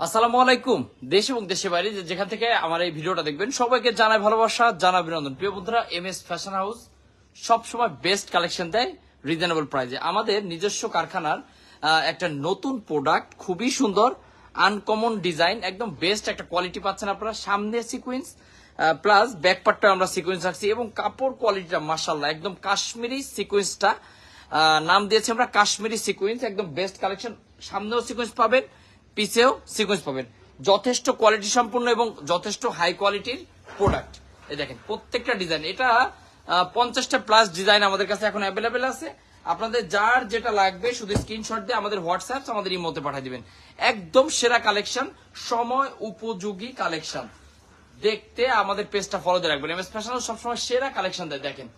আসসালামু আলাইকুম। দেশ এবং দেশের বাইরে যেখান থেকে আমার এই ভিডিওটা দেখবেন সবাইকে জানাই ভালোবাসা, জানাই অভিনন্দন। প্রিয় বন্ধুরা, এমএস ফ্যাশন হাউস সবসময় বেস্ট কালেকশন দেয় রিজনেবল প্রাইসে। আমাদের নিজস্ব কারখানার একটা নতুন প্রোডাক্ট, খুবই সুন্দর আনকমন ডিজাইন, একদম বেস্ট একটা কোয়ালিটি পাচ্ছেন আপনারা। সামনে সিকোয়েন্স প্লাস ব্যাক পার্টটা আমরা সিকোয়েন্স রাখছি এবং কাপড় কোয়ালিটিটা মাশাআল্লাহ একদম কাশ্মীরি সিকোয়েন্সটা নাম দিয়েছি আমরা কাশ্মীরি সিকোয়েন্স, একদম বেস্ট কালেকশন। সামনেও সিকোয়েন্স পাবেন, পিছেও সিকোয়েন্স পাবেন, যথেষ্ট কোয়ালিটি সম্পূর্ণ এবং যথেষ্ট হাই কোয়ালিটির প্রোডাক্ট। এই দেখেন প্রত্যেকটা ডিজাইন, এটা 50টা প্লাস ডিজাইন আমাদের কাছে এখন অ্যাভেলেবেল আছে। আপনাদের যার যেটা লাগবে শুধু স্ক্রিনশট দিয়ে আমাদের হোয়াটসঅ্যাপ আমাদের ইমোতে পাঠিয়ে দিবেন। একদম সেরা কালেকশন, সময় উপযোগী কালেকশন। দেখতে আমাদের পেজটা ফলো দিয়ে রাখবেন। এমএস ফ্যাশন সবসময় সেরা কালেকশন দেয়। দেখেন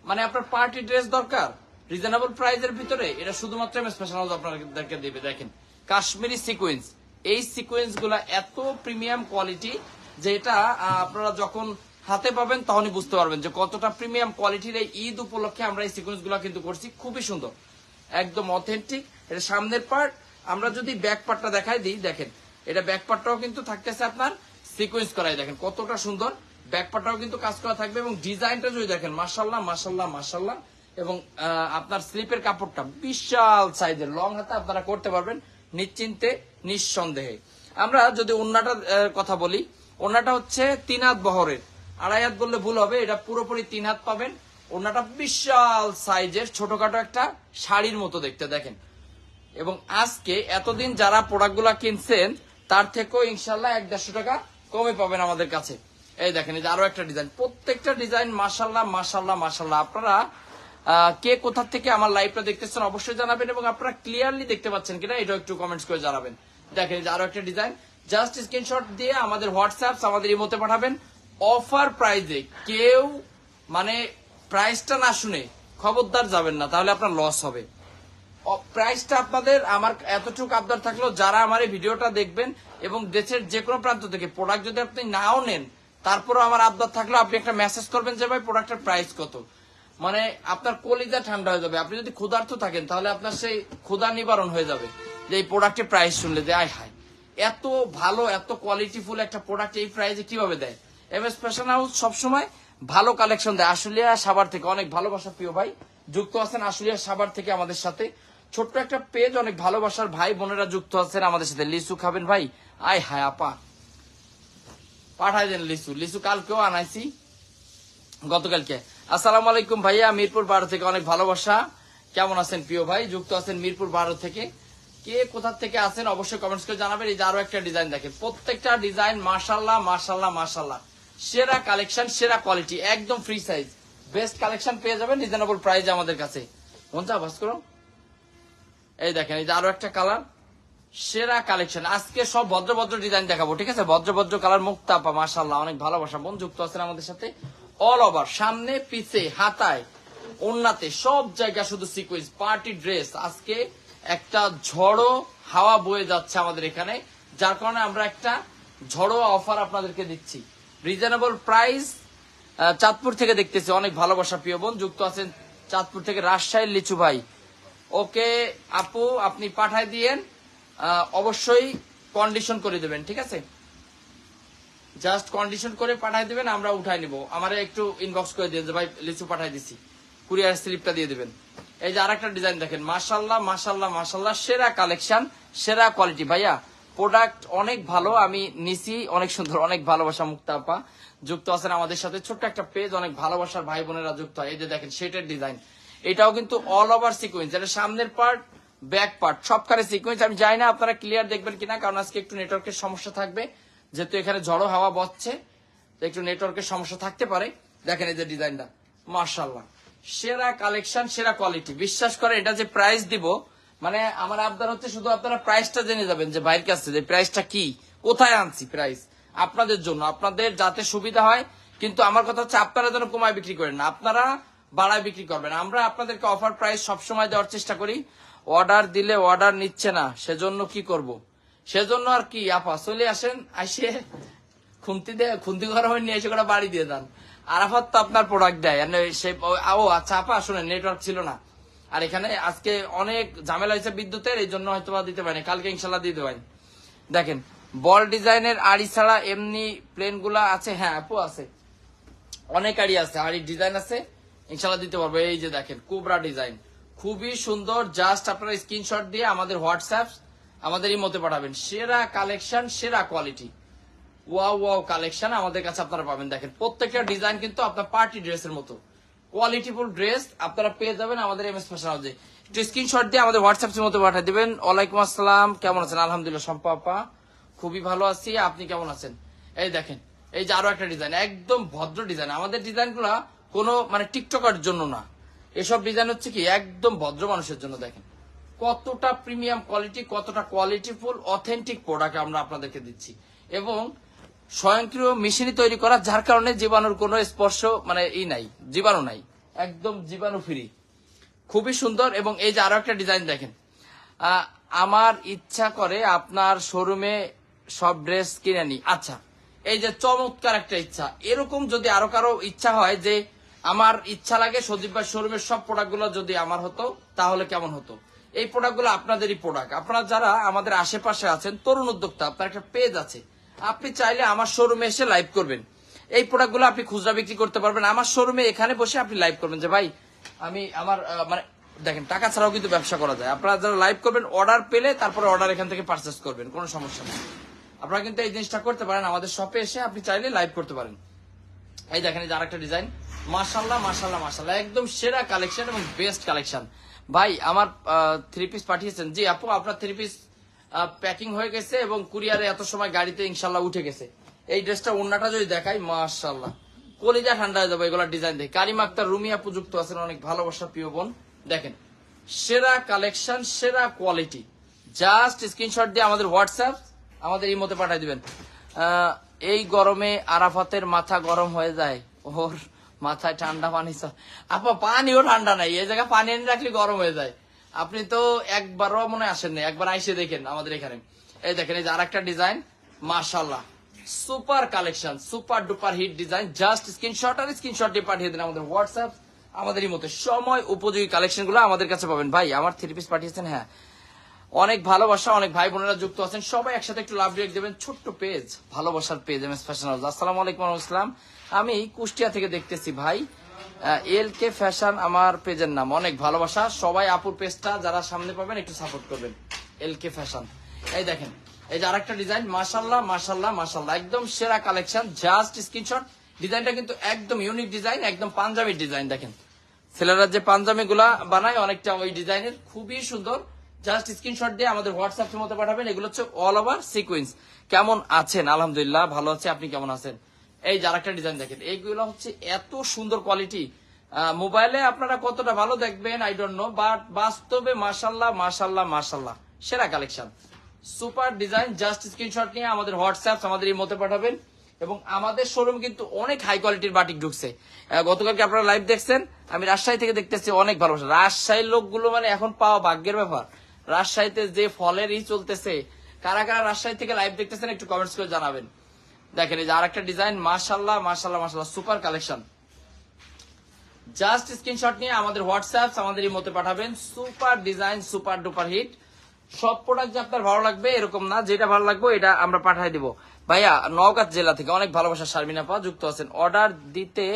মানে আপনার পার্টি ড্রেস দরকার রিজনেবল প্রাইসের ভিতরে, এটা শুধুমাত্র এমএস ফ্যাশন আপনাদেরকে দেবে। দেখেন কাশ্মীরি সিকোয়েন্স, এই সিকোয়েন্স গুলা এত প্রিমিয়াম কোয়ালিটি যে এটা আপনারা যখন হাতে পাবেন তখনই বুঝতে পারবেন যে কতটা প্রিমিয়াম কোয়ালিটির। এই ঈদ উপলক্ষে আমরা এই সিকোয়েন্স গুলা কিন্তু করছি, খুবই সুন্দর, একদম অথেন্টিক। এটা সামনের পার্ট। আমরা যদি ব্যাক পার্টটা দেখাই দিই, দেখেন এটা ব্যাক পার্টটাও কিন্তু থাকতেছে আপনার সিকোয়েন্স করাই। দেখেন কতটা সুন্দর, ব্যাক পার্টটাও কিন্তু কাজ করা থাকবে এবং ডিজাইনটা যদি দেখেন মাশাআল্লাহ মাশাআল্লাহ মাশাআল্লাহ। এবং আপনার স্লিপের কাপড়টা বিশাল সাইজের, লং হাতে আপনারা করতে পারবেন নিশ্চিন্তে নিঃসন্দেহে। আমরা যদি ওন্নাটার কথা বলি, ওন্নাটা হচ্ছে 3 হাত বহরের, 2.5 হাত বললে ভুল হবে, এটা পুরোপুরি 3 হাত পাবেন। ওন্নাটা বিশাল সাইজের, ছোটখাটো একটা শাড়ির মতো দেখতে। দেখেন এবং আজকে এতদিন যারা প্রোডাক্টগুলো কিনছেন তার থেকেও ইনশাল্লাহ 150 টাকা কমে পাবেন আমাদের কাছে। এই দেখেন, এই যে আরো একটা ডিজাইন, প্রত্যেকটা ডিজাইন মাশাল্লাহ মাশাল্লাহ মাশাল্লাহ। আপনারা কে কোথা থেকে আমার লাইভটা দেখতেছেন অবশ্যই জানাবেন এবং আপনারা ক্লিয়ারলি দেখতে পাচ্ছেন কিনা এটাও একটু কমেন্টস করে জানাবেন। দেখেন আরো একটা ডিজাইন, জাস্ট স্ক্রিনশট দিয়ে আমাদের হোয়াটসঅ্যাপ আমাদের ইমোতে পাঠাবেন। অফার প্রাইজে কেউ মানে প্রাইসটা না শুনে খবরদার যাবেন না, তাহলে আপনার লস হবে। প্রাইসটা আপনাদের আমার এতটুকু আবদার থাকলো, যারা আমার এই ভিডিওটা দেখবেন এবং দেশের যে কোনো প্রান্ত থেকে প্রোডাক্ট যদি আপনি নাও নেন তারপরও আমার আবদার থাকলো আপনি একটা মেসেজ করবেন যে ভাই প্রোডাক্টের প্রাইস কত। মানে আপনার কলিজা ঠান্ডা হয়ে যাবে। আপনি যদি ক্ষুধার্ত থাকেন তাহলে আপনার সেই ক্ষুধা নিবারণ হয়ে যাবে যে এই প্রোডাক্টের প্রাইস শুনলে যে আয় হায় এত ভালো এত কোয়ালিটিফুল একটা প্রোডাক্ট এই প্রাইসে কিভাবে দেয়। এমএস ফ্যাশন হাউস সবসময় ভালো কালেকশন দেয়। আশুলিয়া সাভার থেকে অনেক ভালোবাসা প্রিয় ভাই যুক্ত আছেন, আশুলিয়া সাভার থেকে আমাদের সাথে ছোট্ট একটা পেজ, অনেক ভালোবাসার ভাই বোনেরা যুক্ত আছেন আমাদের সাথে। লিচু খাবেন ভাই? আয় হায় আপা পাঠাই দেন লিচু। লিচু কালকেও আনাইছি, গতকালকে। আসসালামু আলাইকুম ভাইয়া, মিরপুর 12 থেকে অনেক ভালোবাসা। কেমন আছেন প্রিয় ভাই? যুক্ত আছেন মিরপুর 12 থেকে। কে কোথা থেকে আছেন অবশ্যই কমেন্টস করে জানাবেন। এই যে আরো একটা ডিজাইন দেখেন, প্রত্যেকটা ডিজাইন মাশাআল্লাহ মাশাআল্লাহ মাশাআল্লাহ, সেরা কালেকশন সেরা কোয়ালিটি, একদম ফ্রি সাইজ, বেস্ট কালেকশন পেয়ে যাবেন রিজনেবল প্রাইসে আমাদের কাছে। মনটা বাস করো। এই দেখেন এই যে আরো একটা কালার, সেরা কালেকশন। আজকে সব ভদ্র ভদ্র ডিজাইন দেখাবো, ঠিক আছে? ভদ্র ভদ্র কালার, মুক্তাপা মাশাআল্লাহ অনেক ভালোবাসা বোন যুক্ত আছেন আমাদের সাথে। অল ওভার সামনে পিছে হাতায় ওন্নাতে সব জায়গা শুধু সিকোয়েন্স পার্টি ড্রেস। আজকে একটা ঝড়ো হাওয়া বয়ে যাচ্ছে আমাদের এখানে, যার কারণে আমরা একটা ঝড়ো অফার আপনাদেরকে দিচ্ছি। রিজনেবল প্রাইস চাঁদপুর থেকে দেখতেছি, অনেক ভালোবাসা প্রিয় বোন যুক্ত আছেন চাঁদপুর থেকে। রাজশাহীর লিচু ভাই, ওকে আপু আপনি পাঠাই দিয়েন, অবশ্যই কন্ডিশন করে দেবেন, ঠিক আছে? জাস্ট কন্ডিশন করে পাঠাই দিবেন, আমরা উঠাই নিব। আমারে একটু ইনবক্স করে দিয়ে যে ভাই লিচু পাঠাই দিছি, কুরিয়ার স্লিপটা দিয়ে দিবেন। এই যে আরেকটা ডিজাইন দেখেন, মাশাআল্লাহ মাশাআল্লাহ মাশাআল্লাহ, সেরা কালেকশন সেরা কোয়ালিটি। ভাইয়া প্রোডাক্ট অনেক ভালো, আমি নিছি, অনেক সুন্দর, অনেক ভালোবাসা। মুক্তাপা যুক্ত আছেন আমাদের সাথে, ছোট্ট একটা পেজ, অনেক ভালোবাসার ভাই বোনেরা যুক্ত হয়। এই যে দেখেন সেটের ডিজাইন, এটাও কিন্তু অল ওভার সিকোয়েন্স, এটা সামনের পার্ট ব্যাক পার্ট সবখানে সিকোয়েন্স। আমি জানি না আপনারা ক্লিয়ার দেখবেন কিনা, কারণ আজকে একটু নেটওয়ার্কের সমস্যা থাকবে, যেহেতু এখানে ঝড়ো হাওয়া বচ্ছে তো একটু নেটওয়ার্কের সমস্যা থাকতে পারে। দেখেন এই যে ডিজাইনটা মাশাআল্লাহ, সেরা কালেকশন সেরা কোয়ালিটি। বিশ্বাস করে এটা যে প্রাইস দিব, মানে আমার আবদার হচ্ছে শুধু আপনারা প্রাইসটা জেনে যাবেন যে বাইরের কাছে যে প্রাইসটা কি, কোথায় আনছি প্রাইস আপনাদের জন্য, আপনাদের যাতে সুবিধা হয়। কিন্তু আমার কথা হচ্ছে আপনারা যেন কমায় বিক্রি করেন না, আপনারা বাড়ায় বিক্রি করবেন। আমরা আপনাদেরকে অফার প্রাইস সবসময় দেওয়ার চেষ্টা করি। অর্ডার দিলে অর্ডার নিচ্ছে না, সেজন্য কি করব? সেজন্য আর কি আপা চলে আসেন, আসে খুন্তি ঘর হয়ে নিয়ে এসে করে বাড়ি দিয়ে দেন। আরাফাত তো আপনার প্রোডাক্ট দেয় সে। ও আচ্ছা আপা শুনেন, নেটওয়ার্ক ছিল না, আর এখানে আজকে অনেক ঝামেলা হয়েছে বিদ্যুতের, এই জন্য হয়তো দিতে পারেনি, কালকে ইনশাল্লাহ দিয়ে দেবেন। দেখেন বল ডিজাইনের আড়ি ছাড়া এমনি প্লেন গুলা আছে? হ্যাঁ আপু আছে, অনেক আড়ি আছে, আড়ি ডিজাইন আছে, ইনশাল্লাহ দিতে পারবো। এই যে দেখেন কোবরা ডিজাইন, খুবই সুন্দর। জাস্ট আপনারা স্ক্রিনশট দিয়ে আমাদের হোয়াটসঅ্যাপ আমাদের ইমোতে পাঠাবেন। সেরা কালেকশন, সেরা কোয়ালিটি, ওয়াও ওয়াও কালেকশন আমাদের কাছে আপনারা পাবেন। দেখেন প্রত্যেকটা ডিজাইন কিন্তু আপনার পার্টি ড্রেসের মতো কোয়ালিটিফুল ড্রেস আপনারা পেয়ে যাবেন আমাদের এমএস ফ্যাশন হাউসে। একটু স্ক্রিনশট দিয়ে আমাদের হোয়াটসঅ্যাপের মতো পাঠিয়ে দিবেন। ওয়ালাইকুম আসসালাম, কেমন আছেন? আলহামদুলিল্লাহ শম্পা আপা খুবই ভালো আছি, আপনি কেমন আছেন? এই দেখেন, এই যে আরো একটা ডিজাইন, একদম ভদ্র ডিজাইন। আমাদের ডিজাইনগুলো কোনো মানে টিকটকের জন্য না, এসব ডিজাইন হচ্ছে কি একদম ভদ্র মানুষের জন্য। দেখেন কতটা প্রিমিয়াম কোয়ালিটি, কতটা কোয়ালিটিফুল অথেন্টিক প্রোডাক্ট আমরা আপনাদেরকে দিচ্ছি, এবং স্বয়ংক্রিয় মেশিনই তৈরি করা, যার কারণে জীবাণুর কোনো স্পর্শ মানে নাই, জীবাণু নাই, একদম জীবাণু ফ্রি, খুবই সুন্দর। এবং এই যে আরো একটা ডিজাইন দেখেন, আমার ইচ্ছা করে আপনার শোরুমে সব ড্রেস কিনে নি। আচ্ছা, এই যে চমৎকার একটা ইচ্ছা, এরকম যদি আরো কারো ইচ্ছা হয় যে আমার ইচ্ছা লাগে সজীব ভাই শোরুমের সব প্রোডাক্ট গুলো যদি আমার হতো তাহলে কেমন হতো। এই প্রোডাক্ট গুলো আপনাদেরই প্রোডাক্ট। আপনারা যারা আমাদের আশেপাশে আছেন তরুণ উদ্যোক্তা, আপনার একটা পেজ আছে, আপনি চাইলে আমার শোরুমে এসে লাইভ করবেন, এই প্রোডাক্ট গুলো আপনি খুচরা বিক্রি করতে পারবেন আমার শোরুমে। এখানে বসে আপনি লাইভ করবেন যে ভাই আমি আমার মানে দেখেন টাকা ছাড়াও কিন্তু ব্যবসা করা যায়। আপনারা যারা লাইভ করবেন অর্ডার পেলে তারপরে অর্ডার এখান থেকে পারচেস করবেন, কোনো সমস্যা নেই। আপনারা কিন্তু এই জিনিসটা করতে পারেন, আমাদের শপে এসে আপনি চাইলে লাইভ করতে পারেন। এই দেখেন এই যে আরেকটা ডিজাইন, মাশাআল্লাহ মাশাআল্লাহ মাশাআল্লাহ, একদম সেরা কালেকশন এবং বেস্ট কালেকশন। ভাই আমার 3 পিস পাঠিয়েছেন? জি আপু আপনার 3 পিস প্যাকিং হয়ে গেছে এবং কুরিয়ারে এত সময় গাড়িতে ইনশাল্লাহ উঠে গেছে। এই ড্রেসটা ওন্নাটা যদি দেখাই মাশাআল্লাহ কলিজা ঠান্ডা হয়ে যাবে এগুলা ডিজাইন দেখে। কারিমা আক্তার রুমিয়া প্রযুক্ত আছেন, অনেক ভালোবাসা প্রিয় বোন। দেখেন সেরা কালেকশন, সেরা কোয়ালিটি, জাস্ট স্ক্রিনশট দিয়ে আমাদের হোয়াটসঅ্যাপ আমাদের এই মতে পাঠিয়ে দিবেন। এই গরমে আরাফাতের মাথা গরম হয়ে যায়, ওর মাথায় ঠান্ডা পানি আপা, পানিও ঠান্ডা নাই, এই জায়গায় পানি এনে রাখলে গরম হয়ে যায়। আপনি তো একবারও মনে আসেন না, একবার আইসে দেখেন আমাদের এখানে। এই দেখেন এই যে আরেকটা ডিজাইন, মাশাআল্লাহ super collection, super duper hit design. Just screenshot আর স্ক্রিনশট দিয়ে পাঠিয়ে দিন আমাদের হোয়াটসঅ্যাপ আমাদেরই মতো সময় উপযোগী কালেকশন গুলো আমাদের কাছে পাবেন। ভাই আমার 3 পিস পাঠিয়েছেন? হ্যাঁ, অনেক ভালোবাসা, অনেক ভাই বোনেরা যুক্ত আছেন, সবাই একসাথে একটু লাভ রিয়েক্ট দেবেন। ছোট্ট পেজ, ভালোবাসার পেজ এমএস ফ্যাশন হাউস। আসসালামু আলাইকুম আসসালাম, আমি কুষ্টিয়া থেকে দেখতেছি ভাই, LK ফ্যাশন আমার পেজের নাম। অনেক ভালোবাসা, সবাই আপুর পেজটা যারা সামনে পাবেন একটু সাপোর্ট করবেন। LK ফ্যাশন, এই দেখেন এই যে আরেকটা ডিজাইন, মাশাআল্লাহ মাশাআল্লাহ মাশাআল্লাহ, একদম সেরা কালেকশন। জাস্ট স্ক্রিনশট, ডিজাইনটা কিন্তু একদম ইউনিক ডিজাইন, একদম পাঞ্জাবির ডিজাইন। দেখেন ছেলেরা যে পাঞ্জাবি গুলা বানায় অনেকটা ওই ডিজাইনের, খুবই সুন্দর। জাস্ট স্ক্রিনশট দিয়ে আমাদের হোয়াটসঅ্যাপের মধ্যে পাঠাবেন। এগুলো হচ্ছে অল ওভার সিকোয়েন্স। কেমন আছেন? আলহামদুলিল্লাহ ভালো আছে, আপনি কেমন আছেন? এই যে আরেকটা ডিজাইন দেখেন, এইগুলো হচ্ছে এত সুন্দর কোয়ালিটি, মোবাইলে আপনারা কতটা ভালো দেখবেন আই ডোন্ট নো, বাট বাস্তবে মাশাআল্লাহ মাশাআল্লাহ মাশাআল্লাহ সেরা collection, super design. Just screenshot নিয়ে আমাদের হোয়াটসঅ্যাপ আমাদের এই মতে পাঠাবেন। এবং আমাদের শোরুম কিন্তু অনেক হাই কোয়ালিটির বাটিক ঢুকছে। গতকালকে আপনারা লাইভ দেখছেন, আমি রাজশাহী থেকে দেখতেছি, অনেক ভালোবাসা। রাজশাহীর লোকগুলো মানে এখন পাওয়া ভাগ্যের ব্যাপার। রাজশাহীতে যে ফলের চলতেছে, কারা কারা রাজশাহী থেকে লাইভ দেখতেছেন একটু কমেন্টস করে জানাবেন। দেখেন এই যে আরেকটা ডিজাইন, মাশাআল্লাহ মাশাআল্লাহ মাশাআল্লাহ সুপার কালেকশন। জাস্ট স্ক্রিনশট নিয়ে আমাদের হোয়াটসঅ্যাপ আমাদের এই মতে পাঠাবেন। Super design, super duper hit. সব প্রোডাক্ট যে আপনার ভালো লাগবে এরকম না, যেটা ভালো লাগবে এটা আমরা পাঠিয়ে দিব। ভাইয়া নওগাঁ জেলা থেকে অনেক ভালোবাসা শারমিন আপা যুক্ত আছেন। অর্ডার দিতে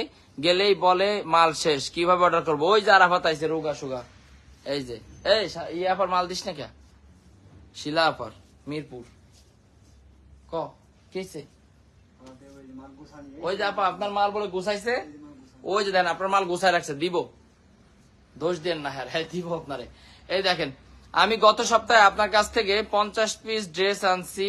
গেলেই বলে মাল শেষ, কিভাবে অর্ডার করবো? ওই যে আরাফাত আইছে রোগা সুগা, এই যে এই আপার মাল দিস না কে? শিলা আপার মিরপুর ক কেছে, ওই যে আপা আপনার মাল বলে গুছাইছে, ওই যে দেখেন আপনার মাল গুছাই রাখছে, দিব, দোষ দেন না। হ্যাঁ দিব আপনারে। এই দেখেন আমি গত সপ্তাহে আপনার কাছ থেকে 50 পিস ড্রেস আনছি,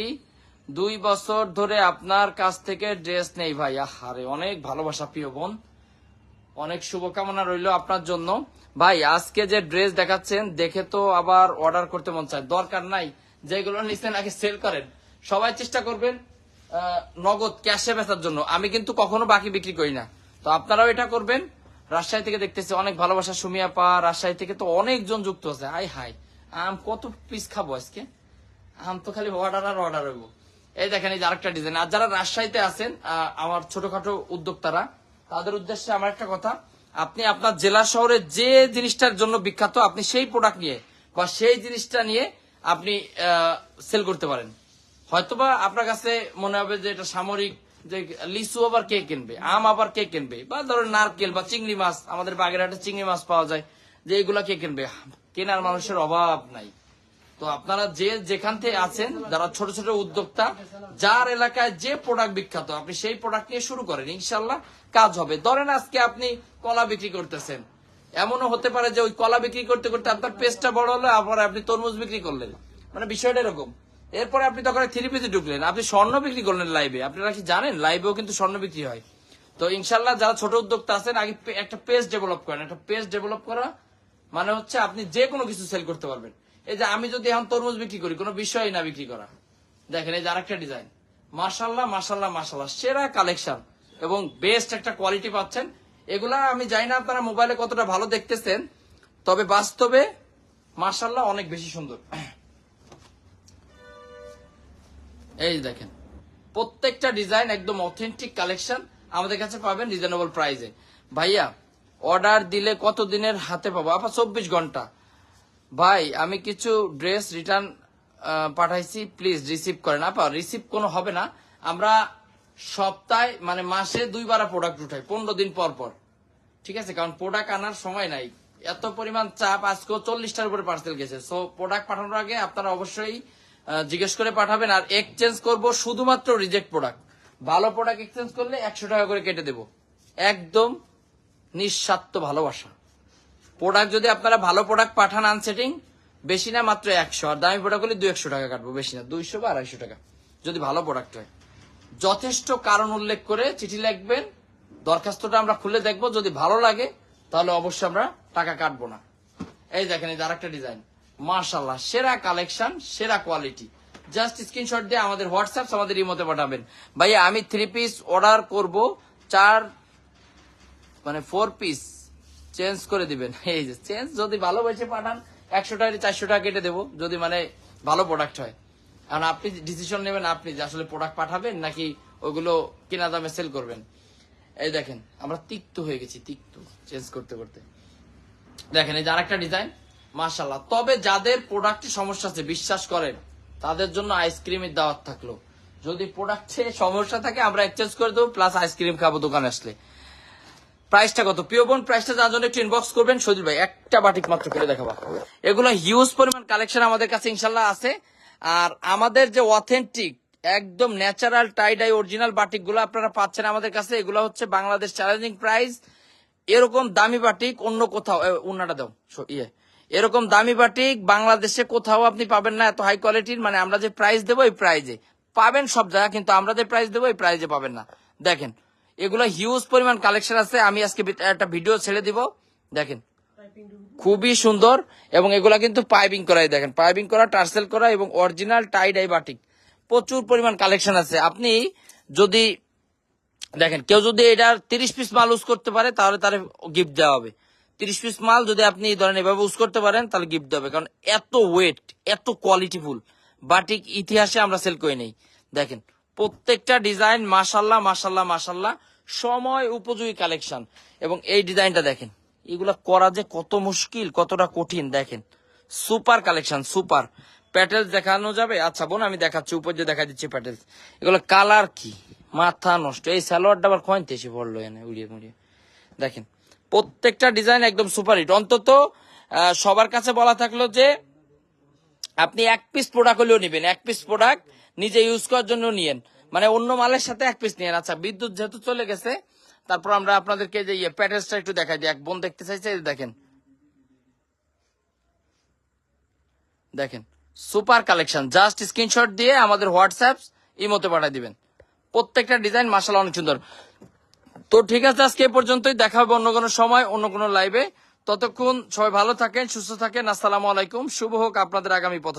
2 বছর ধরে আপনার কাছ থেকে ড্রেস নেই ভাই। আরে অনেক ভালোবাসা প্রিয় বোন, অনেক শুভকামনা রইল আপনার জন্য। ভাই আজকে যে ড্রেস দেখাচ্ছেন দেখে তো আবার অর্ডার করতে মন চায়, দরকার নাই যেগুলো নিচ্ছেন আগে সেল করেন। সবাই চেষ্টা করবেন নগদ ক্যাশে বেচার জন্য, আমি কিন্তু কখনো বাকি বিক্রি করি না, তো আপনারাও এটা করবেন। রাজশাহী থেকে দেখতেছি অনেক ভালোবাসা সুমিয়া পা, রাজশাহী থেকে তো অনেকজন যুক্ত আছে। আই হাই আম কত পিস খাবো আজকে, আম তো খালি অর্ডার আর অর্ডার হইব। এই দেখেন এই যে আরেকটা ডিজাইন। আর যারা রাজশাহীতে আছেন আমার ছোটখাটো উদ্যোক্তারা, তাদের উদ্দেশ্যে আমার একটা কথা, আপনি আপনার জেলা শহরে যে জিনিসটার জন্য বিখ্যাত আপনি সেই প্রোডাক্ট নিয়ে বা সেই জিনিসটা নিয়ে আপনি সেল করতে পারেন। হয়তোবা আপনার কাছে মনে হবে যে এটা সামরিক, যে লিচু আবার কে কিনবে, আম আবার কে কিনবে, বা ধরো নারকেল বা চিংড়ি মাছ, আমাদের বাগেরহাটে চিংড়ি মাছ পাওয়া যায়, যে এগুলা কে কিনবে, কেনার মানুষের অভাব নাই। তো আপনারা যে যেখান থেকে আছেন, যারা ছোট ছোট উদ্যোক্তা, যার এলাকায় যে প্রোডাক্ট বিখ্যাত, আপনি সেই প্রোডাক্ট নিয়ে শুরু করেন, ইনশাল্লাহ কাজ হবে। ধরেন আজকে আপনি কলা বিক্রি করতেছেন, এমনও হতে পারে যে ওই কলা বিক্রি করতে করতে আপনার পেজটা বড় হলো, আবার আপনি তরমুজ বিক্রি করলেন, মানে বিষয়টা এরকম। এরপরে আপনি তখন 3 পিসে ঢুকলেন, আপনি স্বর্ণ বিক্রি করলেন লাইভে। আপনারা কি জানেন লাইভেও কিন্তু স্বর্ণ বিক্রি হয়? তো ইনশাল্লাহ যারা ছোট উদ্যোক্তা আছেন, আগে একটা পেজ ডেভেলপ করেন। একটা পেজ ডেভেলপ করা মানে হচ্ছে আপনি যে কোনো কিছু সেল করতে পারবেন। এই যে আমি যদি এখন তরমুজ বিক্রি করি, কোনো বিষয়ই না বিক্রি করা। দেখেন এই যে আরেকটা ডিজাইন, মাশাল্লাহ মাশাল্লাহ মাশাল্লাহ, সেরা কালেকশন এবং বেস্ট একটা কোয়ালিটি পাচ্ছেন। এগুলা আমি জানি না আপনারা মোবাইলে কতটা ভালো দেখতেছেন, তবে বাস্তবে মাশাল্লাহ অনেক বেশি সুন্দর। এই দেখেন প্রত্যেকটা ডিজাইন একদম অথেন্টিক কালেকশন আমাদের কাছে পাবেন রিজনেবল প্রাইসে। ভাইয়া অর্ডার দিলে কত দিনের হাতে পাবো? আপা 24 ঘন্টা। ভাই আমি কিছু ড্রেস রিটার্ন পাঠাইছি, প্লিজ রিসিভ করেন। আপা রিসিভ কোনো হবে না, আমরা সপ্তাহে মানে মাসে 2বার প্রোডাক্ট উঠাই, 15 দিন পর পর, ঠিক আছে? কারণ প্রোডাক্ট আনার সময় নাই, এত পরিমাণ চাপ। আজকেও 40টার উপরে পার্সেল গেছে। সো প্রোডাক্ট পাঠানোর আগে আপনারা অবশ্যই জিজ্ঞেস করে পাঠাবেন। আর এক্সচেঞ্জ করব শুধুমাত্র রিজেক্ট প্রোডাক্ট। ভালো প্রোডাক্ট এক্সচেঞ্জ করলে 100 টাকা করে কেটে দেব, একদম নিঃস্বার্থ ভালোবাসা। প্রোডাক্ট যদি আপনারা ভালো প্রোডাক্ট পাঠান, আনসেটিং বেশি না মাত্র 100, আর দামি প্রোডাক্ট হলে 200 টাকা কাটবো, বেশি না 200 বা 250 টাকা যদি ভালো প্রোডাক্ট হয়। যথেষ্ট কারণ উল্লেখ করে চিঠি লিখবেন, দরখাস্তটা আমরা খুলে দেখবো, যদি ভালো লাগে তাহলে অবশ্যই আমরা টাকা কাটবো না। এই দেখেন এই আরেকটা ডিজাইন, মাশাআল্লাহ সেরা কালেকশন, সেরা কোয়ালিটি। জাস্ট স্ক্রিনশট দিয়ে আমাদের হোয়াটসঅ্যাপ, আমাদের ইমোতে পাঠাবেন। ভাইয়া আমি 3 পিস অর্ডার করব, 4 পিস চেঞ্জ করে দিবেন। এই যে চেঞ্জ যদি ভালোবেসে পাঠান 100 টাকা 400 টাকা কেটে দেবো, যদি মানে ভালো প্রোডাক্ট হয়। কারণ আপনি ডিসিশন নেবেন, আপনি যে আসলে প্রোডাক্ট পাঠাবেন নাকি ওগুলো কিনা দামে সেল করবেন। এই দেখেন আমরা তিক্ত হয়ে গেছি, তিক্ত চেঞ্জ করতে করতে। দেখেন এই যে আরেকটা ডিজাইন, মাশাআল্লাহ। তবে যাদের প্রোডাক্টে সমস্যা আছে বিশ্বাস করেন, তাদের জন্য আইসক্রিমের দাওয়াত থাকলো। যদি প্রোডাক্টে সমস্যা থাকে আমরা এক্সচেঞ্জ করে দেবো, প্লাস আইসক্রিম খাবো দোকানে আসলে। প্রাইসটা কত প্রিয় বোন? প্রাইসটা জানার জন্য একটু ইনবক্স করবেন। সজীব ভাই একটা বাটিক মাত্র করে দেখাবো। এগুলো হিউজ পরিমাণ কালেকশন আমাদের কাছে ইনশাল্লাহ আছে। আর আমাদের যে অথেন্টিক একদম ন্যাচারাল টাইডাই অরিজিনাল বাটিক গুলো আপনারা পাচ্ছেন আমাদের কাছে। এগুলো হচ্ছে বাংলাদেশ চ্যালেঞ্জিং প্রাইস। এরকম দামি বাটিক অন্য কোথাও, উন্নাটা দাও এরকম দামি বাটিক বাংলাদেশে কোথাও আপনি পাবেন না, এত হাই কোয়ালিটির। মানে আমরা যে প্রাইস দেবো এই প্রাইজে পাবেন সব জায়গা, কিন্তু আমরা যে প্রাইস দেবো এই প্রাইজে পাবেন না। দেখেন এগুলো হিউজ পরিমাণ কালেকশন আছে, আমি আজকে একটা ভিডিও ছেড়ে দিব। দেখেন খুবই সুন্দর, এবং এগুলা কিন্তু পাইপিং করাই, দেখেন পাইপিং করা, টার্সেল করা এবং অরিজিনাল টাই ডাই বাটিক। প্রচুর পরিমাণ কালেকশন আছে। আপনি যদি দেখেন কেউ যদি এটার 30 পিস মাল ইউজ করতে পারে তাহলে তার গিফট দেওয়া হবে। 30 পিস মাল যদি আপনি ধরেন এভাবে ইউজ করতে পারেন তাহলে গিফট দেওয়া হবে। কারণ এত ওয়েট, এত কোয়ালিটিফুল বাটিক ইতিহাসে আমরা সেল করে নেই। দেখেন প্রত্যেকটা ডিজাইন মাশাল্লাহ মাশাল্লাহ মাশাল্লাহ, সময় উপযোগী কালেকশন। এবং এই ডিজাইনটা দেখেন, এগুলা করা যে কত মুশকিল, কতটা কঠিন। দেখেন সুপার কালেকশন, সুপার। প্যাটেলস দেখানো যাবে? আচ্ছা বোন আমি দেখাচ্ছি, উপর দিয়ে দেখা দিচ্ছি প্যাটেলস। এগুলো কালার কি মাথা নষ্ট। এই সালোয়ারটা আবার কয়তে এসে পড়লো এনে উড়িয়ে মুড়িয়ে। দেখেন প্রত্যেকটা ডিজাইন একদম সুপার হিট। অন্তত সবার কাছে বলা থাকলো যে আপনি 1 পিস প্রোডাক্ট হলেও নিবেন, 1 পিস প্রোডাক্ট নিজে ইউজ করার জন্য নিয়েন, মানে অন্য মালের সাথে 1 পিস নিয়েন। আচ্ছা বিদ্যুৎ যেহেতু চলে গেছে, তারপর আমরা আপনাদেরকে যে প্যাটেলসটা একটু দেখাই দিই। এক বোন দেখতে চাইছে, দেখেন দেখেন সুপার কালেকশন। জাস্ট স্ক্রিনশট দিয়ে আমাদের হোয়াটসঅ্যাপ ইমোতে পাঠিয়ে দিবেন। প্রত্যেকটা ডিজাইন মাশাআল্লাহ অনেক সুন্দর। তো ঠিক আছে, আজকে এই পর্যন্তই, দেখা হবে অন্য কোনো সময় অন্য কোনো লাইভে। ততক্ষণ সবাই ভালো থাকেন, সুস্থ থাকেন। আসসালামু আলাইকুম। শুভ হোক আপনাদের আগামী পথ।